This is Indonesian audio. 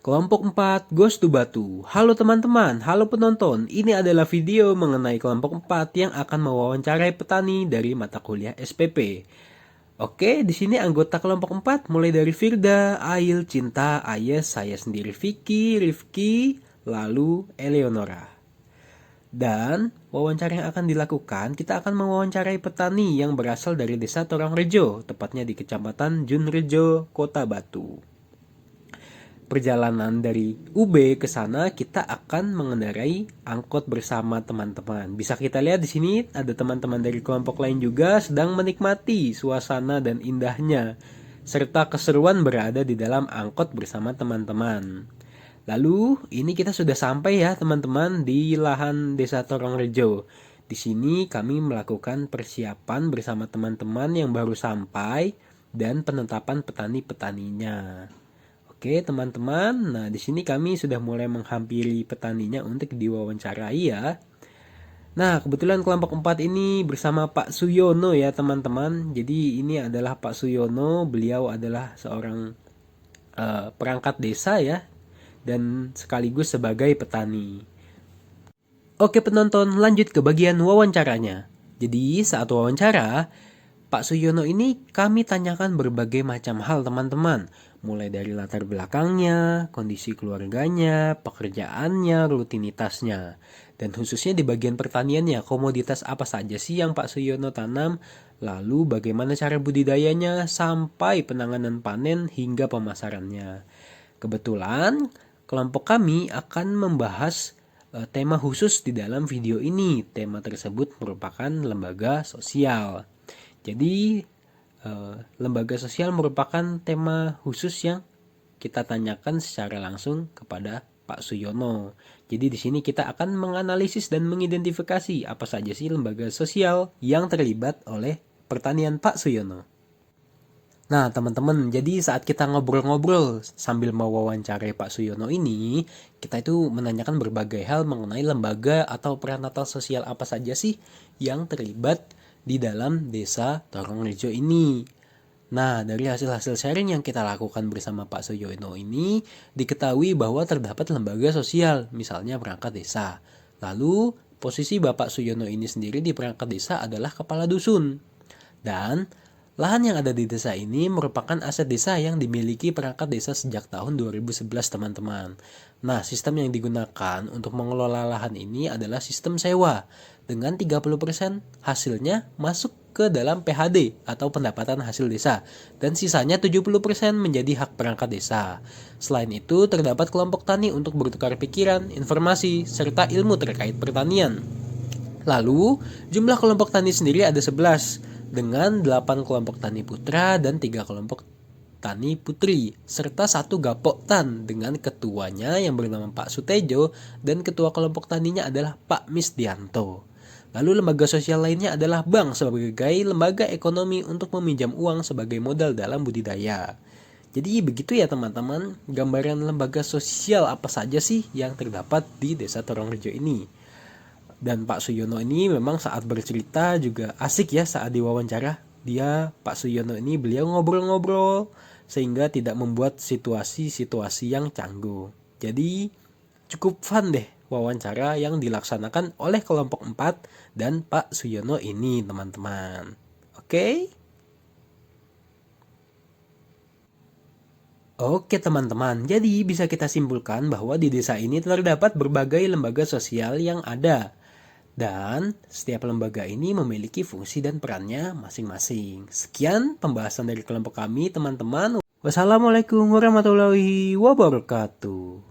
Kelompok 4 Ghost to Batu. Halo teman-teman, halo penonton. Ini adalah video mengenai kelompok 4 yang akan mewawancarai petani dari mata kuliah SPP. Oke, di sini anggota kelompok 4 mulai dari Firda, Ail, Cinta, Ayes, saya sendiri Vicky, Rifki, lalu Eleonora. Dan wawancara yang akan dilakukan, kita akan mewawancarai petani yang berasal dari desa Torongrejo, tepatnya di Kecamatan Junrejo, Kota Batu. Perjalanan dari UB ke sana kita akan mengendarai angkot bersama teman-teman. Bisa kita lihat di sini ada teman-teman dari kelompok lain juga sedang menikmati suasana dan indahnya serta keseruan berada di dalam angkot bersama teman-teman. Lalu ini kita sudah sampai ya teman-teman di lahan Desa Torongrejo. Di sini kami melakukan persiapan bersama teman-teman yang baru sampai dan penetapan petani-petaninya. Oke teman-teman, nah di sini kami sudah mulai menghampiri petaninya untuk diwawancarai ya. Nah kebetulan kelompok 4 ini bersama Pak Suyono ya teman-teman. Jadi ini adalah Pak Suyono, beliau adalah seorang perangkat desa ya dan sekaligus sebagai petani. Oke penonton, lanjut ke bagian wawancaranya. Jadi saat wawancara, Pak Suyono ini kami tanyakan berbagai macam hal teman-teman. Mulai dari latar belakangnya, kondisi keluarganya, pekerjaannya, rutinitasnya. Dan khususnya di bagian pertaniannya, komoditas apa saja sih yang Pak Suyono tanam, lalu bagaimana cara budidayanya, sampai penanganan panen hingga pemasarannya. Kebetulan, kelompok kami akan membahas tema khusus di dalam video ini. Tema tersebut merupakan lembaga sosial. Jadi lembaga sosial merupakan tema khusus yang kita tanyakan secara langsung kepada Pak Suyono. Jadi di sini kita akan menganalisis dan mengidentifikasi apa saja sih lembaga sosial yang terlibat oleh pertanian Pak Suyono. Nah teman-teman, jadi saat kita ngobrol-ngobrol sambil mewawancarai Pak Suyono ini, kita itu menanyakan berbagai hal mengenai lembaga atau peranatal sosial apa saja sih yang terlibat di dalam desa Torongrejo ini. Nah, dari hasil-hasil sharing yang kita lakukan bersama Pak Suyono ini, diketahui bahwa terdapat lembaga sosial, misalnya perangkat desa. Lalu, posisi Bapak Suyono ini sendiri di perangkat desa adalah kepala dusun. Dan, lahan yang ada di desa ini merupakan aset desa yang dimiliki perangkat desa sejak tahun 2011 teman-teman. Nah, sistem yang digunakan untuk mengelola lahan ini adalah sistem sewa. Dengan 30% hasilnya masuk ke dalam PHD atau pendapatan hasil desa. Dan sisanya 70% menjadi hak perangkat desa. Selain itu, terdapat kelompok tani untuk bertukar pikiran, informasi, serta ilmu terkait pertanian. Lalu, jumlah kelompok tani sendiri ada 11 dengan 8 kelompok tani putra dan 3 kelompok tani putri serta 1 gapok tan dengan ketuanya yang bernama Pak Sutejo dan ketua kelompok taninya adalah Pak Misdianto. Lalu lembaga sosial lainnya adalah bank sebagai lembaga ekonomi untuk meminjam uang sebagai modal dalam budidaya. Jadi begitu ya teman-teman, gambaran lembaga sosial apa saja sih yang terdapat di Desa Torongrejo ini. Dan Pak Suyono ini memang saat bercerita juga asik ya saat diwawancara. Pak Suyono ini beliau ngobrol-ngobrol sehingga tidak membuat situasi-situasi yang canggung. Jadi cukup fun deh wawancara yang dilaksanakan oleh kelompok 4 dan Pak Suyono ini teman-teman. Oke? Oke teman-teman, jadi bisa kita simpulkan bahwa di desa ini terdapat berbagai lembaga sosial yang ada. Dan setiap lembaga ini memiliki fungsi dan perannya masing-masing. Sekian pembahasan dari kelompok kami teman-teman. Wassalamualaikum warahmatullahi wabarakatuh.